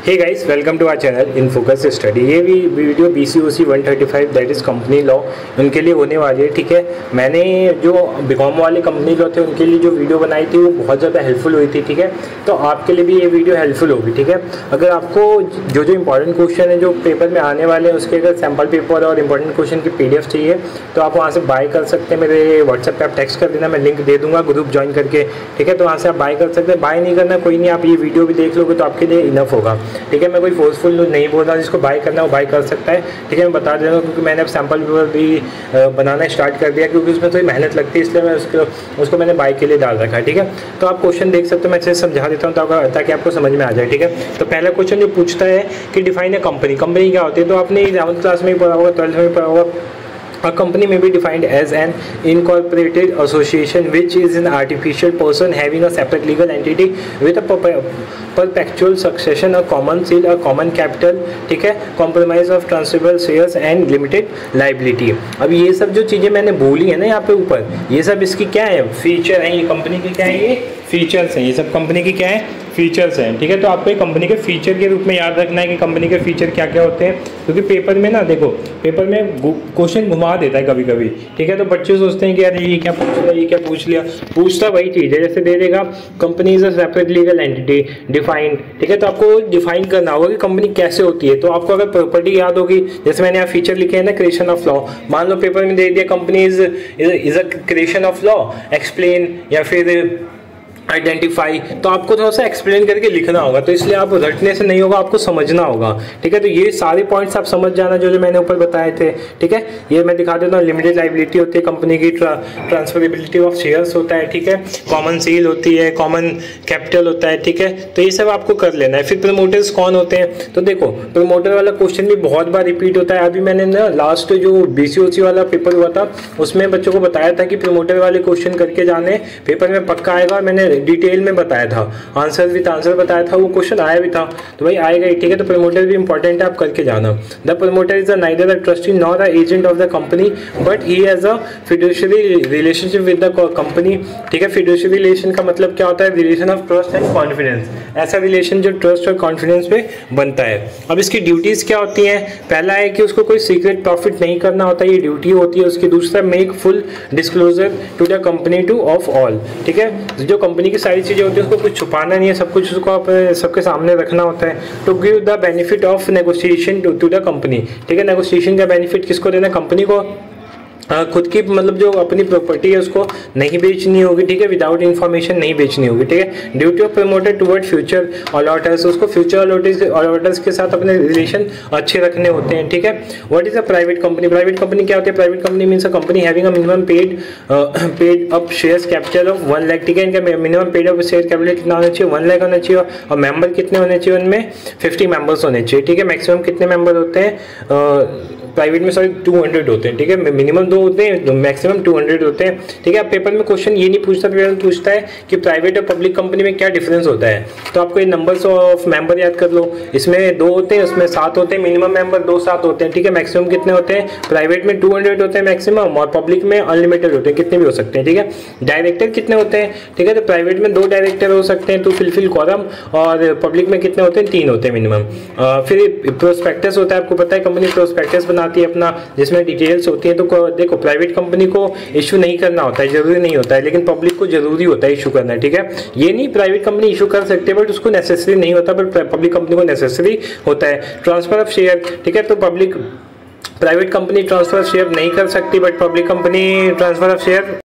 Hey guys, welcome to our channel in focus study. ये भी video BCOC 135 that is company law उनके लिए होने वाली है। ठीक है, मैंने जो बीकॉम वाले कंपनी लॉ थे उनके लिए जो वीडियो बनाई थी वो बहुत ज़्यादा हेल्पफुल हुई थी। ठीक है, तो आपके लिए भी ये वीडियो हेल्पफुल होगी। ठीक है, अगर आपको जो इंपॉर्टेंट क्वेश्चन है जो पेपर में आने वाले हैं उसके अगर सैम्पल पेपर और इंपॉर्टेंट क्वेश्चन की PDF चाहिए तो आप वहाँ से बाय कर सकते हैं। मेरे व्हाट्सएप पर आप टेक्स्ट कर देना, मैं लिंक दे दूँगा ग्रुप ज्वाइन करके। ठीक है, तो वहाँ से आप बाय कर सकते हैं। बाय नहीं करना कोई नहीं, आप ये वीडियो भी देख लोगे तो आपके लिए इनफ होगा। ठीक है, मैं कोई फोर्सफुल नहीं बोल रहा, जिसको बाय करना है वो बाय कर सकता है। ठीक है, मैं बता दे रहा हूँ क्योंकि मैंने अब सैम्पल पेपर भी बनाना स्टार्ट कर दिया क्योंकि उसमें थोड़ी मेहनत लगती है, इसलिए मैं उसको मैंने बाय के लिए डाल रखा है। ठीक है, तो आप क्वेश्चन देख सकते हो, मैं अच्छे से समझा देता हूँ ताकि आपको समझ में आ जाए। ठीक है, तो पहला क्वेश्चन जो पूछता है कि डिफाइन ए कंपनी। कंपनी क्या होती है, तो आपने 11th क्लास में ही पढ़ा होगा, 12th में पढ़ा होगा। A company may be defined as an incorporated association which is an artificial person having a separate legal entity with a perpetual succession, a common seal, a common capital, ठीक है, compromise of transferable shares and limited liability। अब ये सब जो चीज़ें मैंने बोली है ना यहाँ पे ऊपर, ये सब इसकी क्या है, फीचर है। ये कंपनी की क्या है, ये फीचर्स हैं। ये सब कंपनी की क्या है, फीचर्स हैं। ठीक है, तो आपको कंपनी के फीचर के रूप में याद रखना है कि कंपनी के फीचर क्या क्या होते हैं, क्योंकि पेपर में ना देखो, पेपर में क्वेश्चन घुमा देता है कभी कभी। ठीक है, तो बच्चे सोचते हैं कि यार ये क्या पूछ लिया, ये क्या पूछ लिया। पूछता वही चीज़ है, जैसे दे देगा company is a separate legal entity defined. ठीक है, तो आपको डिफाइन करना होगा कि कंपनी कैसे होती है। तो आपको अगर प्रॉपर्टी याद होगी, जैसे मैंने यहाँ फीचर लिखे हैं ना, क्रिएशन ऑफ लॉ। मान लो पेपर में दे दिया company is a creation of law, explain या फिर आइडेंटिफाई, तो आपको थोड़ा सा एक्सप्लेन करके लिखना होगा। तो इसलिए आप रटने से नहीं होगा, आपको समझना होगा। ठीक है, तो ये सारे पॉइंट्स आप समझ जाना जो मैंने ऊपर बताए थे। ठीक है, ये मैं दिखा देता हूँ। लिमिटेड लाइबिलिटी होती है कंपनी की, ट्रांसफरेबिलिटी ऑफ शेयर्स होता है। ठीक है, कॉमन सील होती है, कॉमन कैपिटल होता है। ठीक है, तो ये सब आपको कर लेना है। फिर प्रमोटर्स कौन होते हैं, तो देखो प्रमोटर वाला क्वेश्चन भी बहुत बार रिपीट होता है। अभी मैंने ना लास्ट जो BCOC वाला पेपर हुआ था उसमें बच्चों को बताया था कि प्रमोटर वाले क्वेश्चन करके जाने, पेपर में पक्का आएगा। मैंने डिटेल में बताया था, आंसर विद आंसर बताया था, वो क्वेश्चन आया भी था, तो भाई आएगा ही। ठीक है, तो प्रमोटर भी इंपॉर्टेंट है, आप करके जाना। The promoter is neither a trustee nor a agent of the company but he has a fiduciary relationship with the company. ठीक है, फिड्यूशियरी रिलेशन का मतलब क्या होता है, relation of trust and confidence. ऐसा रिलेशन जो ट्रस्ट और कॉन्फिडेंस पे बनता है। अब इसकी ड्यूटीज क्या होती हैं, पहला है कि उसको कोई सीक्रेट प्रॉफिट नहीं करना होता, ये ड्यूटी होती है उसकी। दूसरा, make full disclosure to the company to of all. ठीक है, जो कंपनी की सारी चीज़ें होती है उसको कुछ छुपाना नहीं है, सब कुछ उसको आप सबके सामने रखना होता है। To give the benefit of negotiation to the company. ठीक है, नेगोशिएशन का बेनिफिट किसको देना, कंपनी को। खुद की मतलब जो अपनी प्रॉपर्टी है उसको नहीं बेचनी होगी। ठीक है, विदाउट इन्फॉर्मेशन नहीं बेचनी होगी। ठीक है, duty of promoter toward future allotters, उसको फ्यूचर अलॉटर्स के साथ अपने रिलेशन अच्छे रखने होते हैं। ठीक है, what is a private company. Private company क्या होती है, private company means a company having a minimum paid up shares capital of 1 lakh. ठीक है, इनका minimum paid up share capital कितना होना चाहिए, 1 लाख होना चाहिए। और मेंबर कितने होने चाहिए, उनमें 50 मेंबर्स होने चाहिए। ठीक है, मैक्सिमम कितने मेंबर होते हैं प्राइवेट में, सॉरी 200 होते हैं। ठीक है, मिनिमम 2 होते हैं, मैक्सिमम 200 होते हैं। ठीक है, पेपर में क्वेश्चन ये नहीं पूछता, पेपर में पूछता है कि प्राइवेट और पब्लिक कंपनी में क्या डिफरेंस होता है। तो आपको ये नंबर्स ऑफ मेंबर याद कर लो, इसमें 2 होते हैं, उसमें 7 होते हैं। मिनिमम मेंबर 2 7 होते हैं। ठीक है, मैक्सिमम कितने होते हैं, प्राइवेट में 200 होते हैं मैक्सिमम, और पब्लिक में अनलिमिटेड होते हैं, कितने भी हो सकते हैं। ठीक है, डायरेक्टर कितने होते हैं, ठीक है, तो प्राइवेट में 2 डायरेक्टर हो सकते हैं टू फिलफिल क्वारम, और पब्लिक में कितने होते हैं, 3 होते हैं मिनिमम। फिर प्रोस्पेक्टस होता है, आपको पता है कंपनी प्रोस्पेक्टस बनाती है अपना, जिसमें डिटेल्स होती हैं। तो देखो प्राइवेट कंपनी को इशू नहीं करना होता है, जरूरी नहीं होता है, लेकिन पब्लिक को जरूरी होता है इशू करना। ठीक है, ये नहीं प्राइवेट कंपनी इशू कर सकते बट उसको नेसेसरी नहीं होता, बट पब्लिक कंपनी को नेसेसरी होता है। ट्रांसफर ऑफ शेयर, ठीक है, तो private company transfer of share नहीं कर सकती but public company transfer of share,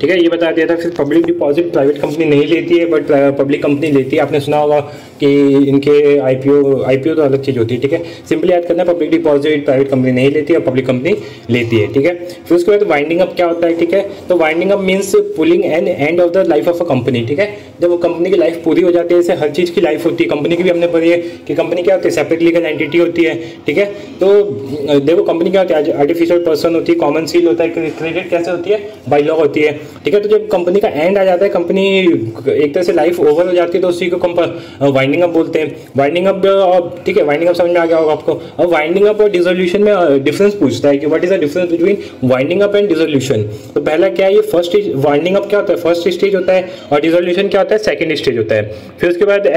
ठीक है, ये बता दिया था। फिर पब्लिक डिपॉजिट प्राइवेट कंपनी नहीं लेती है बट पब्लिक कंपनी लेती है। आपने सुना होगा कि इनके IPO तो अलग चीज़ होती है। ठीक है, सिंपली याद करना, पब्लिक डिपॉजिट प्राइवेट कंपनी नहीं लेती है और पब्लिक कंपनी लेती है। ठीक है, फिर उसके बाद वाइंडिंग अप क्या होता है। ठीक है, तो winding up means pulling an end of the life of a company. ठीक है, जब वो कंपनी की लाइफ पूरी हो जाती है, जैसे हर चीज़ की लाइफ होती है, कंपनी की भी हमने पढ़ी है कि कंपनी क्या होती है, सेपरेट लीगल एंटिटी होती है। ठीक है, तो देखो कंपनी क्या होती है, आर्टिफिशियल पर्सन होती है, कॉमन सील होता है, क्रेडिट कैसे होती है, बाय लॉ होती है। ठीक है, तो जब कंपनी का एंड आ जाता है, कंपनी एक तरह से लाइफ ओवर हो जाती है, तो उसी को वाइंडिंग अप बोलते हैं। वाइंडिंग अप, ठीक है, वाइंडिंग अप समझ में आ गया होगा आपको। अब वाइंडिंग अप और डिसोल्यूशन में डिफरेंस पूछता है कि what is the difference between winding up and dissolution. तो पहला क्या है, ये फर्स्ट वाइंडिंग अप क्या होता है, फर्स्ट स्टेज होता है, और डिसोल्यूशन क्या होता है, सेकंड स्टेज होता है। फिर उसके बाद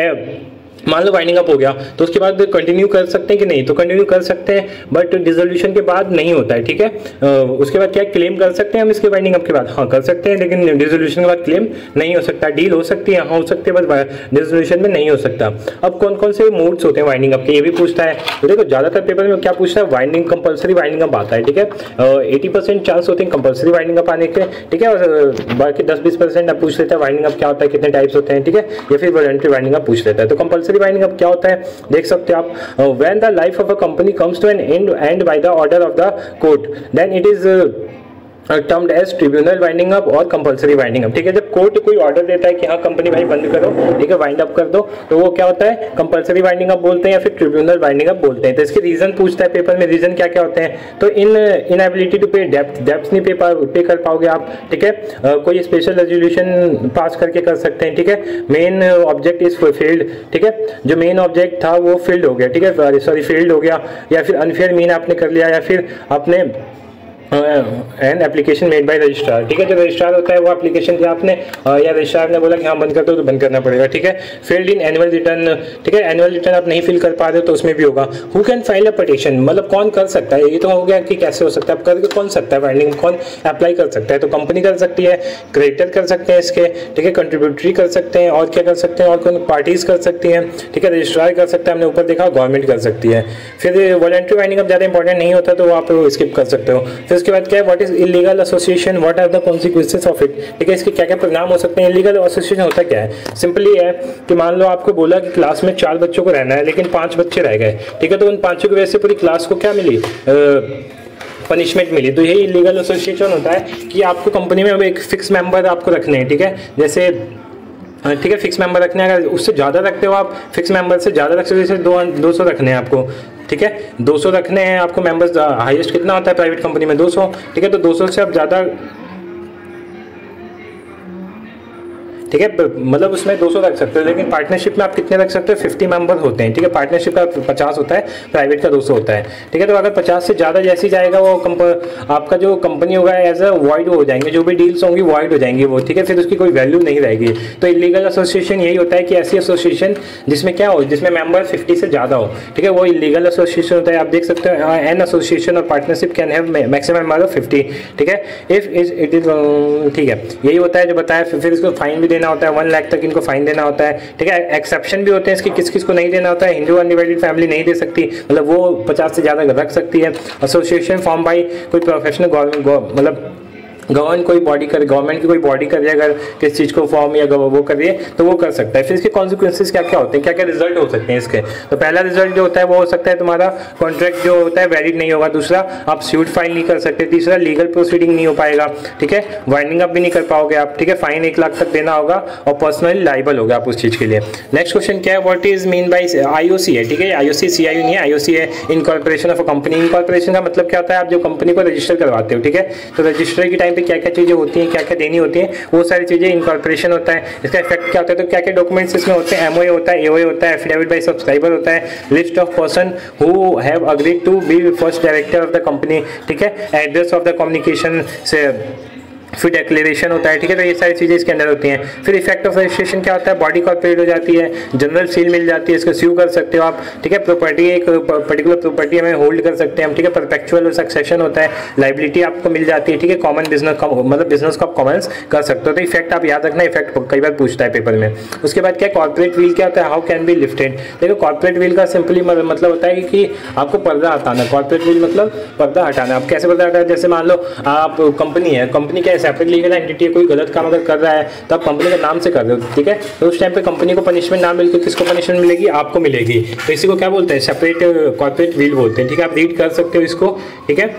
मान लो वाइंडिंग अप हो गया तो उसके बाद कंटिन्यू कर सकते हैं कि नहीं, तो कंटिन्यू कर सकते हैं बट डिसोल्यूशन के बाद नहीं होता है, ठीक है। उसके बाद क्या क्लेम कर सकते हैं हम इसके वाइंडिंग अप के बाद, हाँ कर सकते हैं, लेकिन डिसोल्यूशन के बाद क्लेम नहीं हो सकता। डील हो सकती है, हाँ हो सकती है, बस डिसोल्यूशन में नहीं हो सकता। अब कौन कौन से मोड्स होते हैं वाइंडिंग अप के, ये भी पूछता है। तो देखो ज्यादातर पेपर में क्या पूछता है, वाइंडिंग कंपल्सरी वाइंडिंग अप आता है, ठीक है। 80% चांस होते हैं कंपल्सरी वाइंडिंग अप आने के, ठीक है। और बाकी 10-20% अब पूछ लेता है वाइंडिंग अप क्या होता है, कितने टाइप्स होते हैं, ठीक है, या फिर वॉलंटरी वाइंडिंग अप पूछ लेता है। तो कंपल्सरी वाइंडिंग अप क्या होता है देख सकते हो आप, when the life of a company comes to an end by the order of the court then it is termed as tribunal winding up और कंपल्सरी वाइंडिंग अप, ठीक है। जब कोर्ट कोई ऑर्डर देता है कि हाँ कंपनी भाई बंद करो, ठीक है, वाइंड अप कर दो, तो वो क्या होता है कंपल्सरी वाइंडिंग अप बोलते हैं या फिर ट्रिब्यूनल वाइंडिंग अप बोलते हैं। तो इसके रीजन पूछता है पेपर में, रीजन क्या क्या होते हैं, तो इनएबिलिटी टू पे डेब्ट्स नहीं पे कर पाओगे आप, ठीक है। कोई स्पेशल रेजोल्यूशन पास करके कर सकते हैं, ठीक है। मेन ऑब्जेक्ट इज फेल्ड, ठीक है, जो मेन ऑब्जेक्ट था वो फेल्ड हो गया, ठीक है, सॉरी फेल्ड हो गया, या फिर अनफेयर मीन आपने कर लिया, या फिर आपने an application made by registrar, ठीक है। जो रजिस्ट्रार होता है वो एप्लीकेशन दिया आपने या रजिस्ट्रार ने बोला कि हाँ बंद कर दो तो बंद करना पड़ेगा, ठीक है। फेल्ड इन एनुअल रिटर्न, ठीक है, एनुअल रिटर्न आप नहीं फिल कर पा रहे हो तो उसमें भी होगा। Who can file a petition, मतलब कौन कर सकता है, ये तो हो गया कि कैसे हो सकता है, अब करके कौन सकता है वाइंडिंग, कौन अप्लाई कर सकता है, तो कंपनी कर सकती है, क्रेडिटर कर सकते हैं इसके, ठीक है, कंट्रीब्यूटरी कर सकते हैं, और क्या कर सकते हैं, और कौन पार्टीज कर सकती हैं, ठीक है, रजिस्ट्रार कर सकता है, हमने ऊपर देखा गवर्नमेंट कर सकती है। फिर वॉलंटरी वाइंडिंग अप ज़्यादा इंपॉर्टेंट नहीं होता तो आप स्किप कर सकते हो। फिर उसके बाद क्या है, what is illegal association, what are the consequences of it, ठीक है, इसके क्या क्या परिणाम हो सकते हैं। इलीगल एसोसिएशन होता क्या है, सिंपली है कि मान लो आपको बोला कि क्लास में 4 बच्चों को रहना है लेकिन 5 बच्चे रह गए, ठीक है, तो उन 5 की वजह से पूरी क्लास को क्या मिली, पनिशमेंट मिली। तो यही इलीगल एसोसिएशन होता है कि आपको कंपनी में अब एक फिक्स मेंबर आपको रखने हैं, ठीक है, जैसे ठीक है फिक्स मेंबर रखने हैं, अगर उससे ज़्यादा रखते हो आप, फिक्स मेंबर से ज़्यादा रख सकते हो, जैसे 200 रखने हैं आपको, ठीक है, 200 रखने हैं आपको मेंबर्स, हाईएस्ट कितना होता है प्राइवेट कंपनी में 200, ठीक है, तो 200 से आप ज़्यादा, ठीक है, मतलब उसमें 200 रख सकते हो, लेकिन पार्टनरशिप में आप कितने रख सकते हो, 50 मेंबर होते हैं, ठीक है, पार्टनरशिप का 50 होता है, प्राइवेट का 200 होता है, ठीक है। तो अगर 50 से ज़्यादा जैसी जाएगा वो आपका जो कंपनी होगा एज अ वॉइड हो जाएंगे, जो भी डील्स होंगी वॉइड हो जाएंगी वो, ठीक है, फिर उसकी कोई वैल्यू नहीं रहेगी। तो इलीगल एसोसिएशन यही होता है कि ऐसी एसोसिएशन जिसमें क्या हो, जिसमें मेंबर 50 से ज़्यादा हो, ठीक है, वो इलीगल एसोसिएशन होता है। आप देख सकते हो एन एसोसिएशन और partnership can have maximum member of 50, ठीक है, इफ इट इज, ठीक है, यही होता है जो बताया। फिर इसको फाइन भी देना होता है, 1 लाख तक इनको फाइन देना होता है, ठीक है। एक्सेप्शन भी होते हैं इसके, किस किस को नहीं देना होता है, हिंदू अनडिवाइडेड फैमिली नहीं दे सकती, मतलब वो 50 से ज़्यादा रख सकती है। एसोसिएशन फॉर्म बाई कोई प्रोफेशनल मतलब गवर्नमेंट कोई बॉडी कर, गवर्नमेंट की कोई बॉडी कर रही है, अगर किस चीज़ को फॉर्म या वो कर रही है तो वो कर सकता है। फिर इसके कॉन्सिक्वेंसेस क्या क्या होते हैं, क्या क्या रिजल्ट हो सकते हैं इसके, तो पहला रिजल्ट जो होता है वो हो सकता है तुम्हारा कॉन्ट्रैक्ट जो होता है वैलिड नहीं होगा, दूसरा आप सूट फाइल नहीं कर सकते, तीसरा लीगल प्रोसीडिंग नहीं हो पाएगा, ठीक है, वाइंडिंग अप भी नहीं कर पाओगे आप, ठीक है, फाइन 1 लाख तक देना होगा और पर्सनली लाइबल होगा आप उस चीज़ के लिए। नेक्स्ट क्वेश्चन क्या है, what is mean by IOC है, ठीक है, IOC CIU नहीं है, IOC है incorporation of a company. Incorporation का मतलब क्या होता है, आप जो कंपनी को रजिस्टर करवाते हो, ठीक है, तो रजिस्टर के टाइम पे क्या क्या चीज़ें होती हैं, क्या क्या देनी होती है, वो सारी चीज़ें इनकॉर्पोरेशन होता है। इसका इफेक्ट क्या होता है, तो क्या क्या डॉक्यूमेंट्स इसमें होते हैं, MOA होता है, AOA होता है, एफिडेविट बाय सब्सक्राइबर होता है, list of person who have agreed to be first director of the company, ठीक है, एड्रेस ऑफ द कम्युनिकेशन से, फिर डिक्लेरेशन होता है, ठीक है, तो ये सारी चीज़ें इसके अंदर होती हैं। फिर इफेक्ट ऑफ रजिस्ट्रेशन क्या होता है, बॉडी कॉर्पोरेट हो जाती है, जनरल सील मिल जाती है, इसको स्यू कर सकते हो आप, ठीक है, प्रॉपर्टी एक पर्टिकुलर प्रॉपर्टी हमें होल्ड कर सकते हैं हम, ठीक है, परपेचुअल सक्सेशन होता है, लाइबिलिटी आपको मिल जाती है, ठीक है, कॉमन बिजनेस मतलब बिजनेस को आप कॉमन्स कर सकते हो। तो इफेक्ट आप याद रखना, इफेक्ट कई बार पूछता है पेपर में। उसके बाद क्या कॉर्पोरेट व्हील क्या होता है, हाउ कैन बी लिफ्टेड, देखो कॉर्पोरेट व्हील का सिंपली मतलब होता है कि आपको पर्दा हटाना, कॉर्पोरेट व्हील मतलब पर्दा हटाना। आप कैसे पर्दा हटाना, जैसे मान लो आप कंपनी है, कंपनी क्या है सेपरेट लीगल एंटिटी, कोई गलत काम अगर कर रहा है तो आप कंपनी के नाम से कर रहे हो, ठीक है, तो उस टाइम पे कंपनी को पनिशमेंट ना मिलकर किसको पनिशमेंट मिलेगी, आपको मिलेगी। तो इसी को क्या बोलते हैं, सेपरेट कॉर्पोरेट व्हील बोलते हैं, ठीक है, आप रीड कर सकते हो इसको, ठीक है।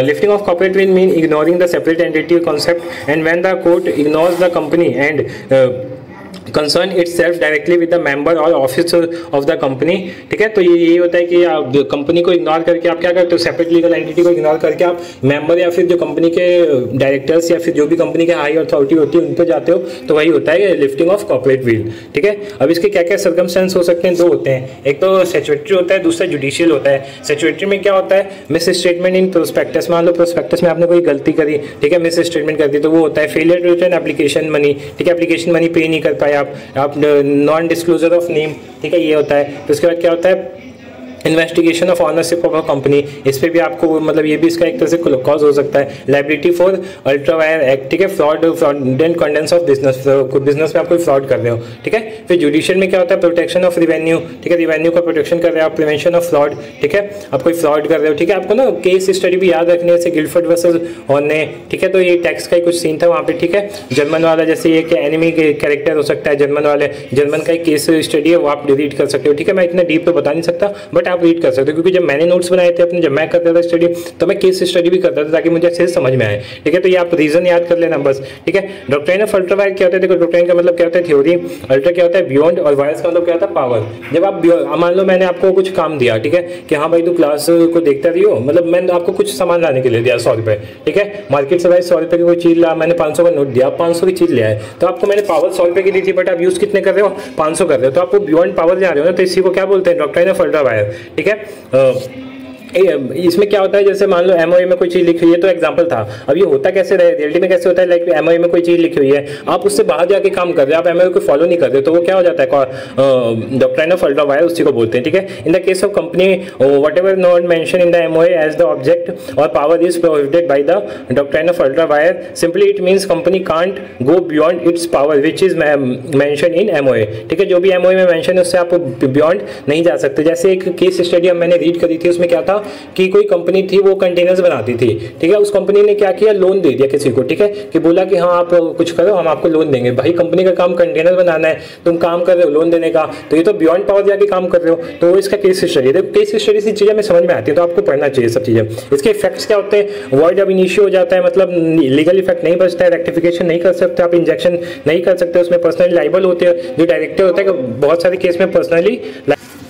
Lifting of corporate will mean ignoring the separate entity concept, and when the court ignores the company and concern it self directly with the member और ऑफिस ऑफ द कंपनी, ठीक है। तो ये होता है कि आप कंपनी को इग्नोर करके आप क्या करते हो, सेपरेट लीगल एंटिटी को इग्नोर करके आप मेंबर या फिर जो कंपनी के डायरेक्टर्स या फिर जो भी कंपनी के हाई अथॉरिटी होती है उन पर जाते हो, तो वही होता है लिफ्टिंग ऑफ कॉर्पोरेट व्हील, ठीक है। अब इसके क्या क्या सर्कमस्टेंस हो सकते हैं, 2 होते हैं, एक तो स्टैट्यूटरी होता है, दूसरा जुडिशियल होता है। स्टैट्यूटरी में क्या होता है, मिस स्टेटमेंट इन प्रोस्पेक्टस, मान लो प्रोस्पेक्टस में आपने कोई गलती करी, ठीक है, मिस स्टेटमेंट कर दी, तो वो होता है failure to return application money, ठीक है, एप्लीकेशन मनी पे नहीं कर पाया, आप नॉन डिस्क्लोजर ऑफ नेम, ठीक है, ये होता है। तो उसके बाद क्या होता है, investigation of ownership of a company, इस पे भी आपको मतलब ये भी इसका एक तरह से कॉज हो सकता है। Liability for ultra wire act, ठीक है, fraudulent contents of business, business में आप कोई फ्रॉड कर रहे हो, ठीक है। फिर जुडिशियल में क्या होता है, प्रोटेक्शन ऑफ रिवेन्यू, ठीक है, रिवेन्यू का प्रोटेक्शन कर रहे हो आप, प्रिवेंशन ऑफ फ्रॉड, ठीक है, आप कोई फ्रॉड कर रहे हो, ठीक है। आपको ना केस स्टडी भी याद रखने से गिलफोर्ड वर्सेस हॉर्ने, ठीक है, तो ये टैक्स का ही कुछ सीन था वहाँ पे, ठीक है। जर्मन वाला जैसे ये कि एनिमी कैरेक्टर हो सकता है जर्मन वाले, जर्मन का एक केस स्टडी है वो आप रीड कर सकते हो, ठीक है। मैं इतना डीप तो बता नहीं सकता बट आप रीड कर सकते हो, क्योंकि जब मैंने नोट्स बनाए थे अपने, जब मैं करता था स्टडी तो मैं केस स्टडी भी करता था ताकि मुझे अच्छे से समझ में आए, ठीक है। तो ये आप रीजन याद कर लेना बस, ठीक है। डॉक्ट्राइन ऑफ अल्ट्रा वायर क्या होता है, देखो डॉक्ट्राइन का मतलब क्या होता है, थ्योरी, अल्ट्रा क्या होता है बियॉन्ड, और वायर्स का मतलब क्या होता है पावर। जब आप मान लो मैंने आपको कुछ काम दिया, ठीक है, कि हाँ भाई तू क्लास को देखता रही हो, मतलब मैंने आपको कुछ सामान लाने के लिए दिया 100 रुपये, ठीक है, मार्केट से भाई 100 रुपये की कोई चीज़ ला, मैंने 500 का नोट दिया, 500 की चीज़ ले आए, तो आपको मैंने पावर 100 रुपये की दी थी बट आप यूज़ कितने कर रहे हो, 500 कर रहे हो, तो आपको बियॉन्ड पावर जा रहे हो ना, तो इसी को क्या बोलते हैं, डॉक्ट्राइन ऑफ अल्ट्रा वायर, ठीक है। इसमें क्या होता है, जैसे मान लो एमओए में कोई चीज लिखी हुई है, तो एग्जांपल था, अब ये होता कैसे रहे रियलिटी में कैसे होता है, लाइक एमओए में कोई चीज लिखी हुई है, आप उससे बाहर जाके काम कर रहे हो, आप एमओए को फॉलो नहीं कर रहे, तो वो क्या हो जाता है, डॉक्ट्राइन ऑफ अल्ट्रा वायर उसी को बोलते हैं, ठीक है। In the case of company whatever not mention in the MOA as the object और power is prohibited by the doctrine of ultra vires, simply it means company can't go beyond its power which is mention in MOA, ठीक है। जो भी MOA में mention है उससे आप beyond नहीं जा सकते। जैसे एक केस स्टडी मैंने रीड करी थी, उसमें क्या था कि कोई कंपनी थी वो कंटेनर्स बनाती थी, ठीक है, उस कंपनी ने क्या किया, लोन दे दिया किसी को, ठीक है, कि बोला कि हाँ आप कुछ करो हम आपको लोन देंगे। भाई कंपनी का काम कंटेनर बनाना है, तुम काम कर रहे हो लोन देने का, तो ये तो बियॉन्ड पावर जाके काम कर रहे हो, तो इसका केस स्टडी है। केस स्टडी से चीज़ें में समझ में आती है, तो आपको पढ़ना चाहिए सब चीज़ें। इसके इफेक्ट्स क्या होते हैं, वॉइड अब इनिशियो हो जाता है, मतलब लीगल इफेक्ट नहीं बचता है, रेक्टिफिकेशन नहीं कर सकते आप, इंजेक्शन नहीं कर सकते, उसमें पर्सनली लाइबल होते हैं, जो डायरेक्टर होता है बहुत सारे केस में पर्सनली,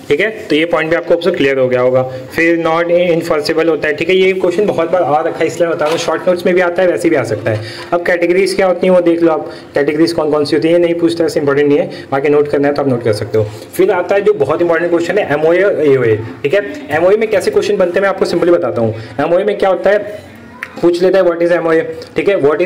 ठीक है। तो ये पॉइंट भी आपको अब से क्लियर हो गया होगा। फिर नॉट इनफॉर्सिबल होता है, ठीक है, ये क्वेश्चन बहुत बार आ रखा है इसलिए बता रहा हूँ, शॉर्ट नोट्स में भी आता है वैसे भी आ सकता है। अब कैटेगरीज क्या होती हैं वो देख लो आप, कैटेगरीज कौन कौन सी होती है, ये नहीं पूछता है, इंपॉर्टेंट नहीं है, बाकी नोट करना है तो आप नोट कर सकते हो। फिर आता है जो बहुत इंपॉर्टेंट क्वेश्चन है, एमओए और एओए, ठीक है। एमओए में कैसे क्वेश्चन बनते हैं मैं आपको सिंपली बताता हूँ। एमओए में क्या होता है, पूछ लेता है व्हाट इज एमओए, ठीक है, what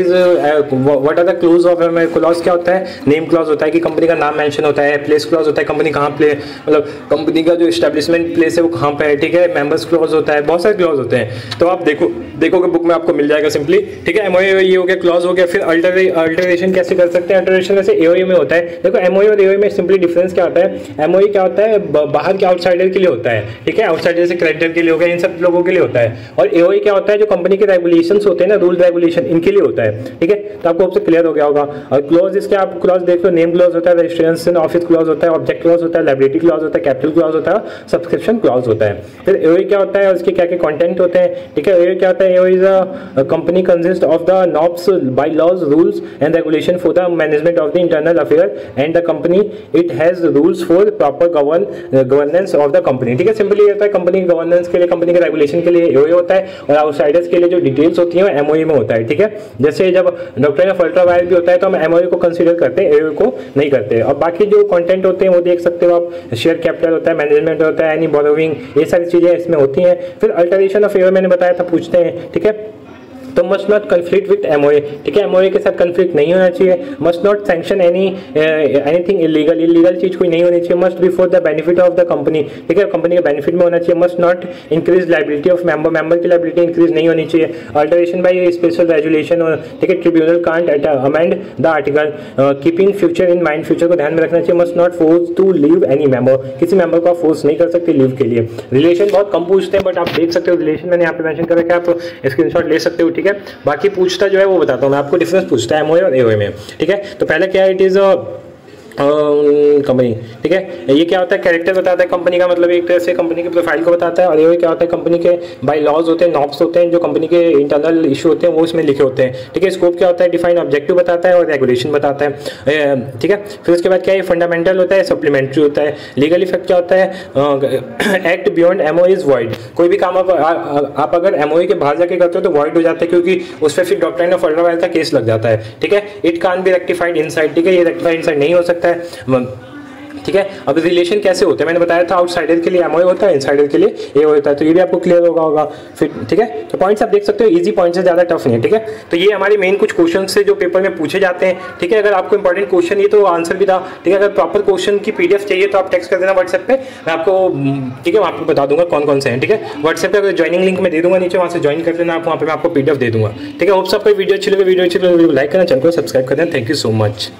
are the clause of MOA. Clause क्या होता है, नेम क्लॉज होता है कि कंपनी का नाम मेंशन होता है, प्लेस क्लॉज होता है कंपनी कहाँ प्ले, मतलब कंपनी का जो एस्टेब्लिशमेंट प्लेस है वो कहाँ पे है, ठीक है, मेंबर्स क्लॉज होता है, बहुत सारे क्लॉज होते हैं, तो आप देखोगे बुक में आपको मिल जाएगा सिंपली, ठीक है। एमओए ये हो गया, क्लॉज हो गया। फिर अल्टरेशन कैसे कर सकते हैं, अल्टरेशन वैसे एओए में होता है। देखो एमओए और एओए में सिंपली डिफरेंस क्या होता है, एमओए क्या होता है बाहर के आउटसाइडर के लिए होता है, ठीक है, आउटसाइडर से क्रेडिटर के लिए हो गया, इन सब लोगों के लिए होता है। और एओए क्या होता है, जो कंपनी के रेगुलेशंस होते हैं ना, रूल रेगुलेशन, इनके लिए होता है, ठीक है। तो आपको अब से क्लियर हो गया होगा। और क्लॉज इसके आप क्लॉज देख लो, नेम क्लॉज होता है, रजिस्ट्रेशन ऑफिस क्लॉज होता है, ऑब्जेक्ट क्लॉज होता है, लायबिलिटी क्लॉज होता है, कैपिटल क्लॉज होता है, सब्सक्रिप्शन क्लॉज होता है। फिर एओए क्या होता है और इसके क्या क्या कंटेंट होते हैं, ठीक है। एओए क्या होता है, AOA is a company consist of the norms by laws rules and regulation for the management of the internal affair and the company it has rules for proper governance of the company, ठीक है। Simply ये होता है company के governance के लिए, company के regulation के लिए एओए होता है, और आउटसाइडर्स के लिए जो डिटेल्स होती है एमओए में होता है, ठीक है। जैसे जब डॉक्ट्राइन ऑफ अल्ट्रा वायर भी होता है तो हम एमओए को कंसीडर करते हैं, एओए को नहीं करते। और बाकी जो कंटेंट होते हैं वो देख सकते हो आप, शेयर कैपिटल होता है, मैनेजमेंट होता है, एनी बोरोविंग, ये सारी चीजें इसमें होती हैं। फिर अल्टरेशन ऑफ एओए मैंने बताया था, पूछते हैं, ठीक है। तो must not conflict with MOA, ठीक है, एमओए के साथ कन्फ्लिक्ट नहीं होना चाहिए। Must not sanction anything illegal, illegal चीज कोई नहीं होनी चाहिए। Must be for the benefit of the company, ठीक है, कंपनी के बेनिफिट में होना चाहिए। Must not increase liability of member, member की लायबिलिटी इंक्रीज नहीं होनी चाहिए। अल्टरेशन बाय स्पेशल रेजुलेशन, ठीक है, tribunal can't amend the article, keeping future in mind, future को ध्यान में रखना चाहिए। Must not force to leave any member, किसी मेंबर को फोर्स नहीं कर सकते लीव के लिए। रिलेशन बहुत कम पूछते हैं बट आप देख सकते हो, रिलेशन मैंने यहाँ पे मेंशन कर रखा है, आप स्क्रीनशॉट ले सकते हो, ठीक है। बाकी पूछता जो है वो बताता हूँ मैं आपको, डिफरेंस पूछता है एमओए और एओए में, ठीक है। तो पहले क्या है, इट इज कंपनी, ठीक है, ये क्या होता है, कैरेक्टर बताता है कंपनी का, मतलब एक तरह से कंपनी की प्रोफाइल को बताता है। और ये क्या होता है, कंपनी के बाय लॉज होते हैं, नॉब्स होते हैं, जो कंपनी के इंटरनल इशू होते हैं वो इसमें लिखे होते हैं, ठीक है। स्कोप क्या होता है, डिफाइन ऑब्जेक्टिव बताता है और रेगुलेशन बताता है, ठीक है। फिर उसके बाद क्या है, फंडामेंटल होता है, सप्लीमेंट्री होता है। लीगल इफेक्ट क्या होता है, act beyond MOA is void, कोई भी काम आप अगर एमओए के बाहर जाके करते हो तो वॉइड हो जाता है, क्योंकि उस पर फिर डॉक्ट्राइन ऑफ अल्ट्रा वायर का केस लग जाता है, ठीक है। It can be rectified inside, ठीक है, ये रेक्टिफाइड इनसाइड नहीं हो सकता है, ठीक ठीक है। अब रिलेशन कैसे होते हैं मैंने बताया था, आउटसाइडर के लिए एमओए होता है, इनसाइडर के लिए ए होता है, तो ये भी आपको क्लियर होगा फिर, ठीक है। तो पॉइंट्स आप देख सकते हो, इजी पॉइंट्स है, ज़्यादा टफ नहीं है, ठीक है। तो ये हमारे मेन कुछ क्वेश्चन से जो पेपर में पूछे जाते हैं, ठीक है। अगर आपको इंपॉर्टेंट क्वेश्चन ये तो आंसर भी था, ठीक है। अगर प्रॉपर क्वेश्चन की पीडीएफ चाहिए तो आप टेक्स्ट कर देना व्हाट्सएप पे, मैं आपको, ठीक है, मैं आपको बता दूंगा कौन कौन से हैं, ठीक है। व्हाट्सएप पे अगर ज्वाइनिंग लिंक में दे दूंगा नीचे, वहाँ से ज्वाइन कर लेना आप, वहाँ पे मैं आपको पीडीएफ दे दूंगा, ठीक है। होप सबको वीडियो अच्छी लगे, वीडियो लाइक करना, चैनल को सब्सक्राइब करना। Thank you so much.